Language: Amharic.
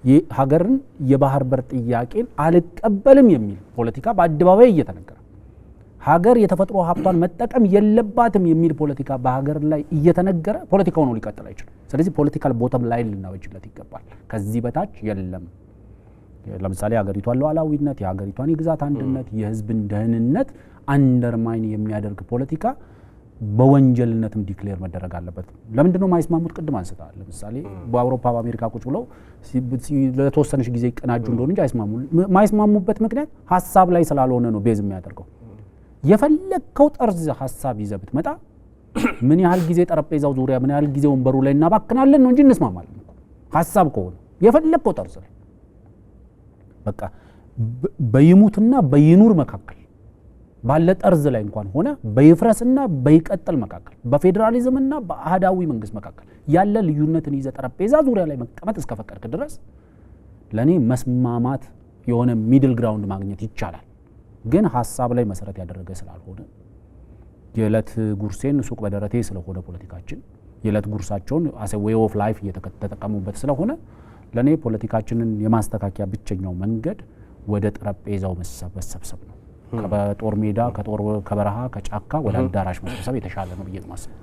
የሀገርን የባህር በር ጥያቄን አልቀበልም የሚል ፖለቲካ በአደባባይ እየተነገረ ሀገር የተፈጥሮ ሀብቷን መጠቀም የለባትም የሚል ፖለቲካ በሀገር ላይ እየተነገረ ፖለቲካው ነው ሊቀጥል አይችልም። ስለዚህ ፖለቲካል ቦተም ላይ ልናበጅለት ይገባል። ከዚህ በታች የለም። ለምሳሌ ሀገሪቷን ሉዓላዊነት፣ የሀገሪቷን የግዛት አንድነት፣ የህዝብን ደህንነት አንደርማይን የሚያደርግ ፖለቲካ በወንጀልነትም ዲክሌር መደረግ አለበት። ለምንድን ነው ማይስማሙት? ቅድም አንስተዋል። ለምሳሌ በአውሮፓ በአሜሪካ ቁጭ ብለው ለተወሰነሽ ጊዜ ይቀናጁ እንደሆነ እንጂ አይስማሙ። ማይስማሙበት ምክንያት ሀሳብ ላይ ስላልሆነ ነው ቤዝ የሚያደርገው። የፈለከው ጠርዝ ሀሳብ ይዘህ ብትመጣ ምን ያህል ጊዜ ጠረጴዛው ዙሪያ ምን ያህል ጊዜ ወንበሩ ላይ እናባክናለን ነው እንጂ እንስማማለን እኮ ሀሳብ ከሆነ የፈለከው ጠርዝ ላይ በቃ በይሙትና በይኑር መካከል ባለ ጠርዝ ላይ እንኳን ሆነ በይፍረስና በይቀጥል መካከል በፌዴራሊዝምና በአህዳዊ መንግስት መካከል ያለ ልዩነትን ይዘህ ጠረጴዛ ዙሪያ ላይ መቀመጥ እስከፈቀድክ ድረስ ለኔ መስማማት የሆነ ሚድል ግራውንድ ማግኘት ይቻላል። ግን ሐሳብ ላይ መሰረት ያደረገ ስላልሆነ የዕለት ጉርሴን ሱቅ በደረቴ ስለሆነ ፖለቲካችን የዕለት ጉርሳቸውን አሰ ዌይ ኦፍ ላይፍ እየተጠቀሙበት ስለሆነ ለኔ ፖለቲካችንን የማስተካከያ ብቸኛው መንገድ ወደ ጠረጴዛው መሰብሰብ ነው። ከጦር ሜዳ ከበረሃ ከጫካ ወደ አዳራሽ መሰብሰብ የተሻለ ነው ብዬ ነው ማስበው።